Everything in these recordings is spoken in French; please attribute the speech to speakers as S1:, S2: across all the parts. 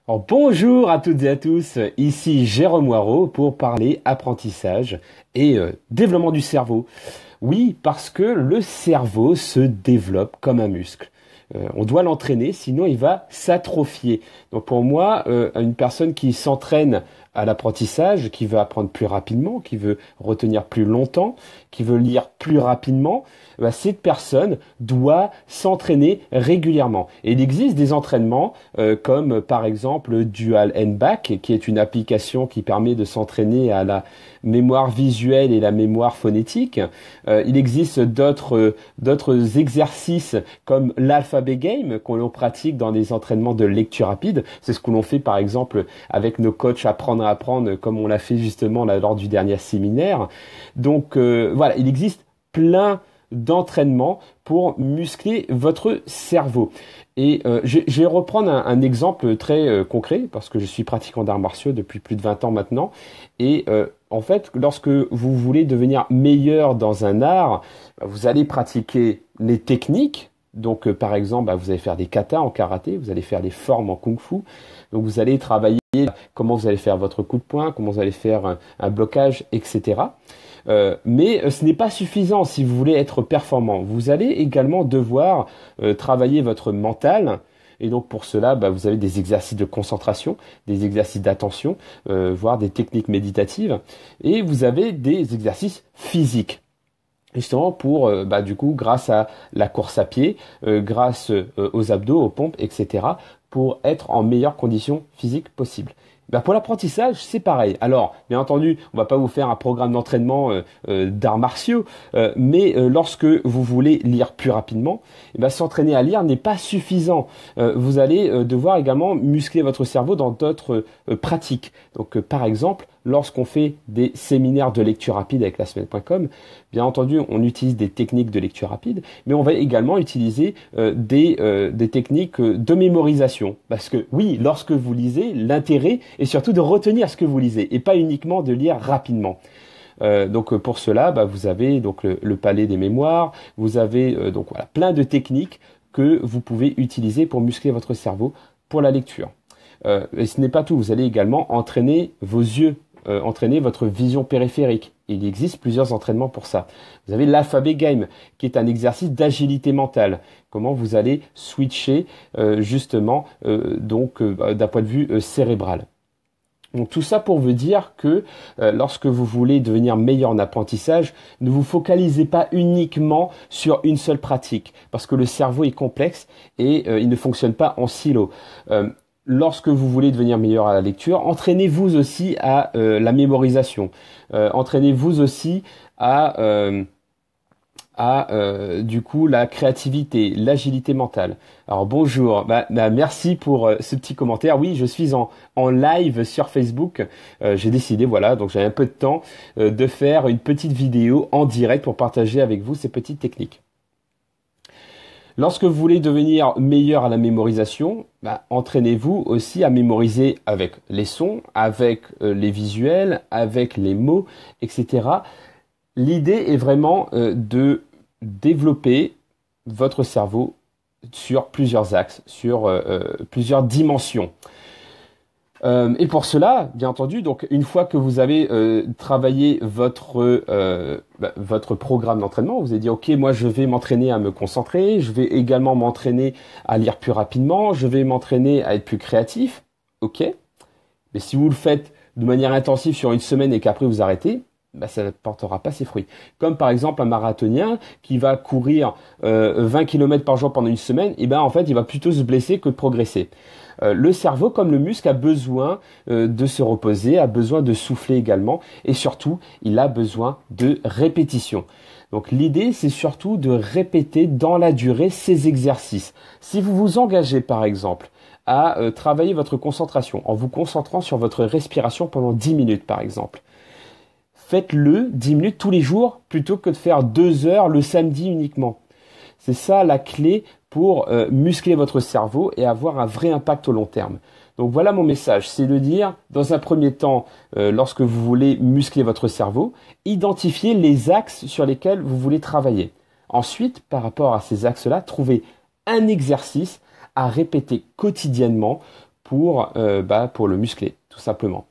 S1: Alors, bonjour à toutes et à tous, ici Jérôme Waro pour parler apprentissage et développement du cerveau. Oui, parce que le cerveau se développe comme un muscle. On doit l'entraîner, sinon il va s'atrophier. Donc pour moi, une personne qui s'entraîne à l'apprentissage, qui veut apprendre plus rapidement, qui veut retenir plus longtemps, qui veut lire plus rapidement, cette personne doit s'entraîner régulièrement. Et il existe des entraînements comme par exemple Dual N-Back, qui est une application qui permet de s'entraîner à la mémoire visuelle et la mémoire phonétique. Il existe d'autres exercices comme l'Alphabet Game qu'on pratique dans des entraînements de lecture rapide. C'est ce que l'on fait par exemple avec nos coachs Apprendre à apprendre, comme on l'a fait justement là, lors du dernier séminaire. Donc voilà, il existe plein d'entraînements pour muscler votre cerveau. Et je vais reprendre un exemple très concret, parce que je suis pratiquant d'arts martiaux depuis plus de 20 ans maintenant. Et en fait, lorsque vous voulez devenir meilleur dans un art, vous allez pratiquer les techniques. Donc par exemple, vous allez faire des katas en karaté, vous allez faire des formes en kung-fu. Donc vous allez travailler comment vous allez faire votre coup de poing, comment vous allez faire un blocage, etc. Mais ce n'est pas suffisant si vous voulez être performant. Vous allez également devoir travailler votre mental. Et donc pour cela, vous avez des exercices de concentration, des exercices d'attention, voire des techniques méditatives. Et vous avez des exercices physiques. Justement pour, du coup, grâce à la course à pied, grâce aux abdos, aux pompes, etc., pour être en meilleures conditions physiques possibles. Pour l'apprentissage, c'est pareil. Alors, bien entendu, on va pas vous faire un programme d'entraînement d'arts martiaux, mais lorsque vous voulez lire plus rapidement, s'entraîner à lire n'est pas suffisant. Vous allez devoir également muscler votre cerveau dans d'autres pratiques. Donc, par exemple, lorsqu'on fait des séminaires de lecture rapide avec lasemaine.com, bien entendu, on utilise des techniques de lecture rapide, mais on va également utiliser des techniques de mémorisation. Parce que oui, lorsque vous lisez, l'intérêt est surtout de retenir ce que vous lisez et pas uniquement de lire rapidement. Donc pour cela, vous avez donc le palais des mémoires, vous avez donc voilà plein de techniques que vous pouvez utiliser pour muscler votre cerveau pour la lecture. Et ce n'est pas tout, vous allez également entraîner vos yeux, entraîner votre vision périphérique. Il existe plusieurs entraînements pour ça. Vous avez l'Alphabet Game, qui est un exercice d'agilité mentale. Comment vous allez switcher justement d'un point de vue cérébral. Donc tout ça pour vous dire que lorsque vous voulez devenir meilleur en apprentissage, ne vous focalisez pas uniquement sur une seule pratique, parce que le cerveau est complexe et il ne fonctionne pas en silo. Lorsque vous voulez devenir meilleur à la lecture, entraînez-vous aussi à la mémorisation. Entraînez-vous aussi du coup la créativité, l'agilité mentale. Alors bonjour, merci pour ce petit commentaire. Oui, je suis en live sur Facebook. J'ai décidé, voilà, donc j'ai un peu de temps de faire une petite vidéo en direct pour partager avec vous ces petites techniques. Lorsque vous voulez devenir meilleur à la mémorisation, entraînez-vous aussi à mémoriser avec les sons, avec les visuels, avec les mots, etc. L'idée est vraiment de développer votre cerveau sur plusieurs axes, sur plusieurs dimensions. Et pour cela, bien entendu, donc une fois que vous avez travaillé votre programme d'entraînement, vous avez dit ok, moi je vais m'entraîner à me concentrer, je vais également m'entraîner à lire plus rapidement, je vais m'entraîner à être plus créatif, ok. Mais si vous le faites de manière intensive sur une semaine et qu'après vous arrêtez, ça ne portera pas ses fruits. Comme par exemple un marathonien qui va courir 20 km par jour pendant une semaine, en fait il va plutôt se blesser que de progresser. Le cerveau, comme le muscle, a besoin de se reposer, a besoin de souffler également, et surtout, il a besoin de répétition. Donc l'idée, c'est surtout de répéter dans la durée ces exercices. Si vous vous engagez, par exemple, à travailler votre concentration en vous concentrant sur votre respiration pendant 10 minutes, par exemple, faites-le 10 minutes tous les jours plutôt que de faire 2 heures le samedi uniquement. C'est ça la clé pour muscler votre cerveau et avoir un vrai impact au long terme. Donc voilà mon message, c'est de dire, dans un premier temps, lorsque vous voulez muscler votre cerveau, identifiez les axes sur lesquels vous voulez travailler. Ensuite, par rapport à ces axes-là, trouvez un exercice à répéter quotidiennement pour le muscler, tout simplement.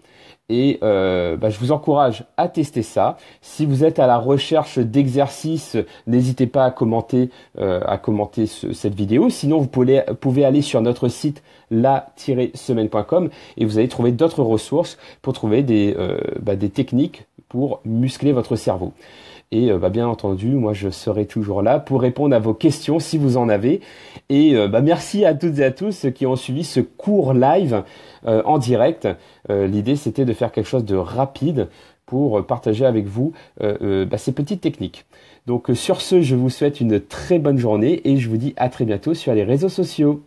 S1: Et je vous encourage à tester ça. Si vous êtes à la recherche d'exercices, n'hésitez pas à commenter cette vidéo. Sinon, vous pouvez aller sur notre site la-semaine.com et vous allez trouver d'autres ressources pour trouver des techniques pour muscler votre cerveau. Et bien entendu, moi je serai toujours là pour répondre à vos questions si vous en avez. Et merci à toutes et à tous qui ont suivi ce court live en direct. L'idée c'était de faire quelque chose de rapide pour partager avec vous ces petites techniques. Donc sur ce, je vous souhaite une très bonne journée et je vous dis à très bientôt sur les réseaux sociaux.